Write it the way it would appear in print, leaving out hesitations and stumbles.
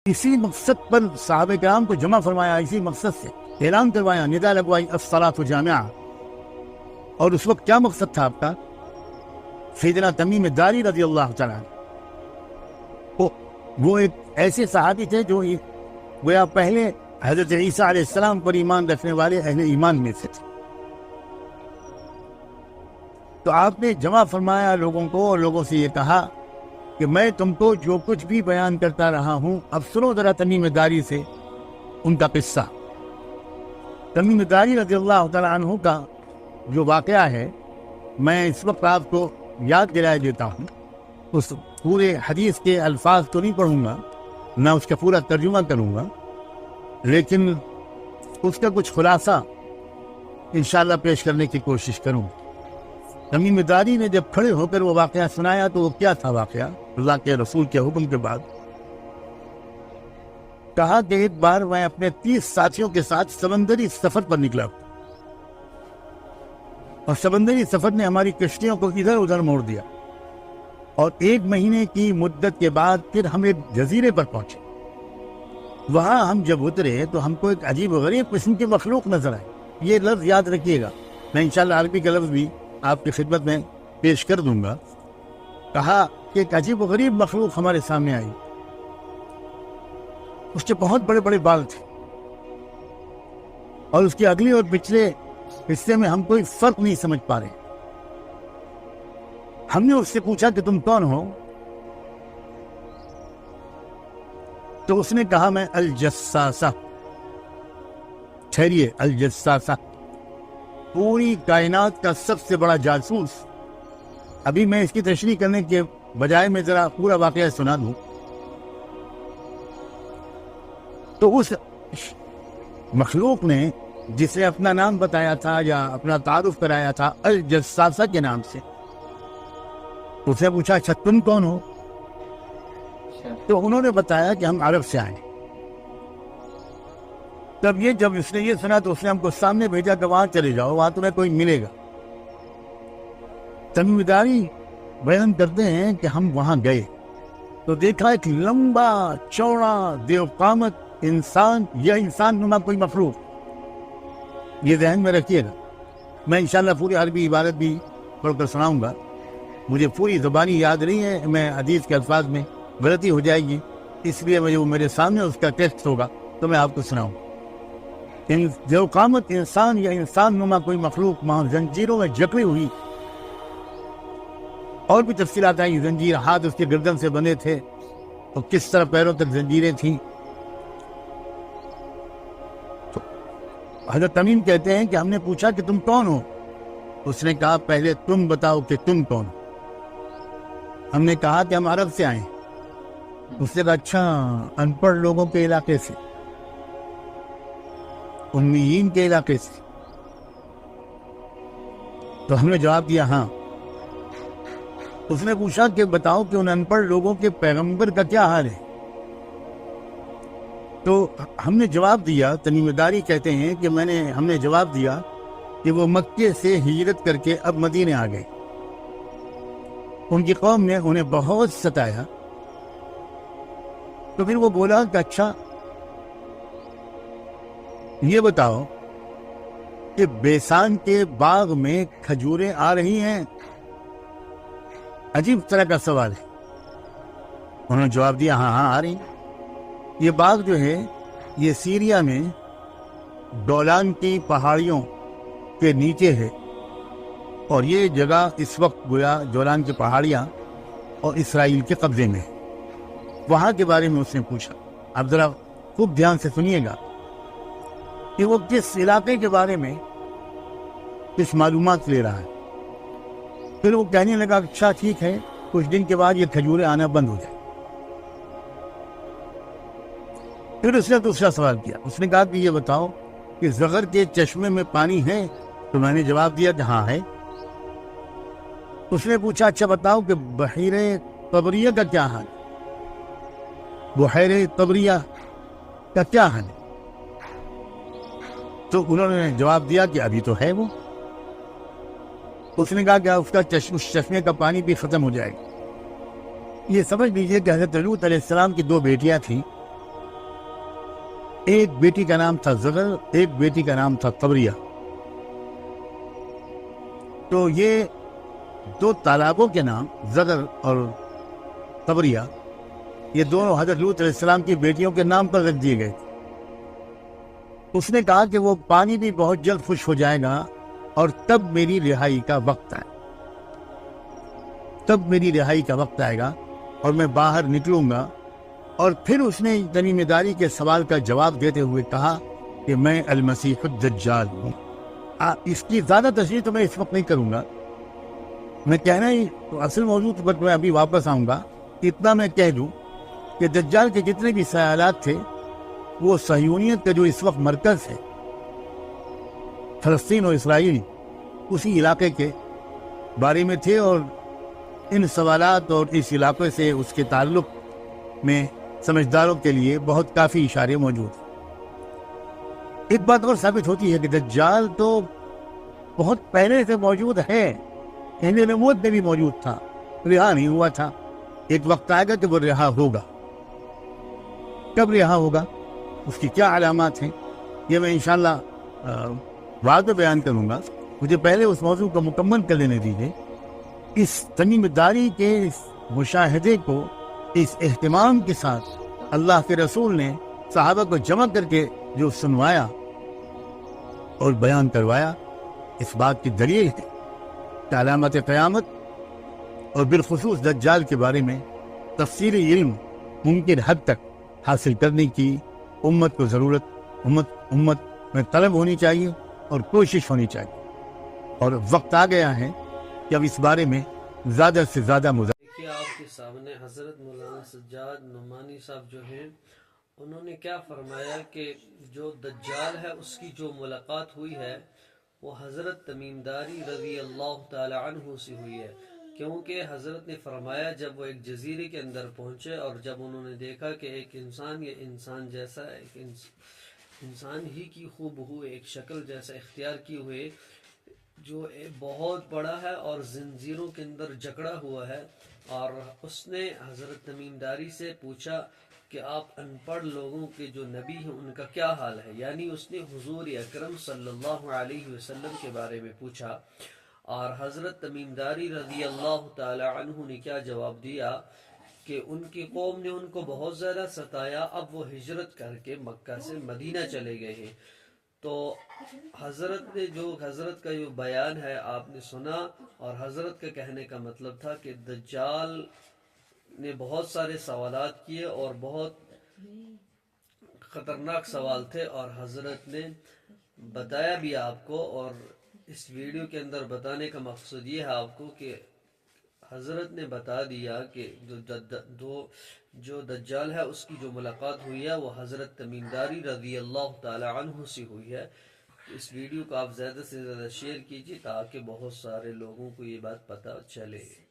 اسی مقصد پر صحابہ کرام کو جمع فرمایا، اسی مقصد سے اعلان کروایا، ندا لگوائی الصلاۃ جامعہ۔ اور اس وقت کیا مقصد تھا آپ کا؟ سیدنا تمیم داری رضی اللہ تعالیٰ عنہ، وہ ایک ایسے صحابی تھے جو گویا پہلے حضرت عیسیٰ علیہ السلام پر ایمان رکھنے والے اہل ایمان میں سے تھے۔ تو آپ نے جمع فرمایا لوگوں کو اور لوگوں سے یہ کہا کہ میں تم کو جو کچھ بھی بیان کرتا رہا ہوں، اب سنو ذرا تمیم داری سے ان کا قصہ۔ تمیم داری رضی اللہ تعالیٰ عنہ کا جو واقعہ ہے، میں اس وقت آپ کو یاد دلائے دیتا ہوں۔ اس پورے حدیث کے الفاظ تو نہیں پڑھوں گا، نہ اس کا پورا ترجمہ کروں گا، لیکن اس کا کچھ خلاصہ انشاءاللہ پیش کرنے کی کوشش کروں۔ تمیم داری نے جب کھڑے ہو کر وہ واقعہ سنایا تو وہ کیا تھا واقعہ؟ اللہ کے رسول کے حکم کے بعد کہا کہ ایک بار میں اپنے 30 ساتھیوں کے ساتھ سمندری سفر پر نکلا، اور سمندری سفر نے ہماری کشتیوں کو ادھر ادھر موڑ دیا، اور 1 مہینے کی مدت کے بعد پھر ہم ایک جزیرے پر پہنچے۔ وہاں ہم جب اترے تو ہم کو ایک عجیب و غریب قسم کی مخلوق نظر آئی۔ یہ لفظ یاد رکھیے گا، میں انشاءاللہ عربی کا لفظ بھی آپ کی خدمت میں پیش کر دوں گا۔ کہا کہ ایک عجیب و غریب مخلوق ہمارے سامنے آئی، اس کے بہت بڑے بڑے بال تھے، اور اس کے اگلے اور پچھلے حصے میں ہم کوئی فرق نہیں سمجھ پا رہے۔ ہم نے اس سے پوچھا کہ تم کون ہو؟ تو اس نے کہا میں الجساسہ۔ ٹھہریے، الجساسہ، پوری کائنات کا سب سے بڑا جاسوس۔ ابھی میں اس کی تشریح کرنے کے بجائے میں ذرا پورا واقعہ سنا دوں۔ تو اس مخلوق نے جس نے اپنا نام بتایا تھا یا اپنا تعارف کرایا تھا الجساسہ کے نام سے، اس نے پوچھا اچھا تم کون ہو؟ تو انہوں نے بتایا کہ ہم عرب سے آئے۔ تب جب اس نے یہ سنا تو اس نے ہم کو سامنے بھیجا کہ وہاں چلے جاؤ، وہاں تمہیں کوئی ملے گا۔ تمیم داری بیان کرتے ہیں کہ ہم وہاں گئے تو دیکھا ایک لمبا چوڑا دیو قامت انسان یا انسان نما کوئی مخلوق۔ یہ ذہن میں رکھیے گا، میں انشاءاللہ پوری عربی عبارت بھی پڑھ کر سناؤں گا۔ مجھے پوری زبانی یاد نہیں ہے، میں حدیث کے الفاظ میں غلطی ہو جائے گی، اس لیے وہ میرے سامنے اس کا ٹیکسٹ ہوگا تو میں آپ کو سناؤں۔ جو قامت انسان یا انسان نما کوئی مخلوق وہاں زنجیروں میں جکڑی ہوئی، اور بھی تفصیلات آئی، زنجیر ہاتھ اس کے گردن سے بنے تھے اور کس طرح پیروں تک زنجیریں تھیں۔ تو حضرت تمیم کہتے ہیں کہ ہم نے پوچھا کہ تم کون ہو؟ اس نے کہا پہلے تم بتاؤ کہ تم کون ہو۔ ہم نے کہا کہ ہم عرب سے آئے۔ اس نے کہا اچھا، ان پڑھ لوگوں کے علاقے سے، امیین کے علاقے سے؟ تو ہم نے جواب دیا ہاں۔ اس نے پوچھا کہ بتاؤ کہ ان ان پڑھ لوگوں کے پیغمبر کا کیا حال ہے؟ تو ہم نے جواب دیا، تمیم داری کہتے ہیں کہ ہم نے جواب دیا کہ وہ مکے سے ہجرت کر کے اب مدینے آ گئے، ان کی قوم نے انہیں بہت ستایا۔ تو پھر وہ بولا کہ اچھا یہ بتاؤ کہ بیسان کے باغ میں کھجوریں آ رہی ہیں؟ عجیب طرح کا سوال ہے۔ انہوں نے جواب دیا ہاں ہاں آ رہی ہیں۔ یہ باغ جو ہے یہ سیریا میں گولان کی پہاڑیوں کے نیچے ہے، اور یہ جگہ اس وقت گویا گولان کی پہاڑیاں اور اسرائیل کے قبضے میں ہے۔ وہاں کے بارے میں اس نے پوچھا۔ اب ذرا خوب دھیان سے سنیے گا کہ وہ کس علاقے کے بارے میں کس معلومات لے رہا ہے۔ پھر وہ کہنے لگا اچھا ٹھیک ہے، کچھ دن کے بعد یہ کھجوریں آنا بند ہو جائے۔ پھر اس نے دوسرا سوال کیا، اس نے کہا کہ یہ بتاؤ کہ زغر کے چشمے میں پانی ہے؟ تو میں نے جواب دیا کہ ہاں ہے۔ اس نے پوچھا اچھا بتاؤ کہ بحیرہ طبریہ کا کیا حال ہے؟ بحیرہ طبریہ کا کیا حال ہے؟ تو انہوں نے جواب دیا کہ ابھی تو ہے وہ۔ اس نے کہا کہ اس کا اس چشمے کا پانی بھی ختم ہو جائے گا۔ یہ سمجھ لیجیے کہ حضرت لوط علیہ السلام کی 2 بیٹیاں تھیں، ایک بیٹی کا نام تھا زغر، ایک بیٹی کا نام تھا طبریہ. تو یہ دو تالابوں کے نام زغر اور طبریہ یہ دونوں حضرت لوط علیہ السلام کی بیٹیوں کے نام پر رکھ دیے گئے. اس نے کہا کہ وہ پانی بھی بہت جلد خشک ہو جائے گا اور تب میری رہائی کا وقت آئے تب میری رہائی کا وقت آئے گا اور میں باہر نکلوں گا. اور پھر اس نے تمیم داری کے سوال کا جواب دیتے ہوئے کہا کہ میں المسیح الدجال ہوں. اس کی زیادہ تشریح تو میں اس وقت نہیں کروں گا. میں کہنا ہی اصل موضوع پر میں ابھی واپس آؤں گا. اتنا میں کہہ دوں کہ دجال کے جتنے بھی خیالات تھے وہ صہیونیت کا جو اس وقت مرکز ہے فلسطین اور اسرائیل اسی علاقے کے بارے میں تھے، اور ان سوالات اور اس علاقے سے اس کے تعلق میں سمجھداروں کے لیے بہت کافی اشارے موجود ہیں. ایک بات اور ثابت ہوتی ہے کہ دجال تو بہت پہلے سے موجود ہے، ہند نبوت میں بھی موجود تھا، رہا نہیں ہوا تھا. ایک وقت آئے گا کہ وہ رہا ہوگا. کب رہا ہوگا، اس کی کیا علامات ہیں، یہ میں انشاءاللہ بعد میں بیان کروں گا. مجھے پہلے اس موضوع کو مکمل کر لینے دیجیے. اس تمیم داری کے اس مشاہدے کو اس اہتمام کے ساتھ اللہ کے رسول نے صحابہ کو جمع کر کے جو سنوایا اور بیان کروایا، اس بات کی دلیل ہے کہ علامات قیامت اور بالخصوص دجال کے بارے میں تفصیلی علم ممکن حد تک حاصل کرنے کی امت کو ضرورت امت میں طلب ہونی چاہیے اور کوشش ہونی چاہیے. اور وقت آ گیا ہے کہ اب اس بارے میں زیادہ سے زیادہ دیکھیے آپ کے سامنے حضرت مولانا سجاد نعمانی صاحب جو ہیں انہوں نے کیا فرمایا کہ جو دجال ہے اس کی جو ملاقات ہوئی ہے وہ حضرت تمیم داری رضی اللہ تعالی عنہ سے ہوئی ہے. کیونکہ حضرت نے فرمایا جب وہ ایک جزیرے کے اندر پہنچے اور جب انہوں نے دیکھا کہ ایک انسان یہ انسان جیسا ایک انسان ہی کی خوبہو ایک شکل جیسا اختیار کیے ہوئے جو بہت بڑا ہے اور زنجیروں کے اندر جکڑا ہوا ہے، اور اس نے حضرت تمیم داری سے پوچھا کہ آپ ان پڑھ لوگوں کے جو نبی ہیں ان کا کیا حال ہے. یعنی اس نے حضور اکرم صلی اللہ علیہ وسلم کے بارے میں پوچھا. اور حضرت تمیم داری رضی اللہ تعالی عنہ نے کیا جواب دیا کہ ان کی قوم نے ان کو بہت زیادہ ستایا، اب وہ ہجرت کر کے مکہ سے مدینہ چلے گئے ہیں. تو حضرت کا جو بیان ہے آپ نے سنا، اور حضرت کا کہنے کا مطلب تھا کہ دجال نے بہت سارے سوالات کیے اور بہت خطرناک سوال تھے، اور حضرت نے بتایا بھی آپ کو. اور اس ویڈیو کے اندر بتانے کا مقصد یہ ہے آپ کو کہ حضرت نے بتا دیا کہ جو دجال ہے اس کی جو ملاقات ہوئی ہے وہ حضرت تمیم داری رضی اللہ تعالی عنہ سے ہوئی ہے. اس ویڈیو کو آپ زیادہ سے زیادہ شیئر کیجیے تاکہ بہت سارے لوگوں کو یہ بات پتہ چلے.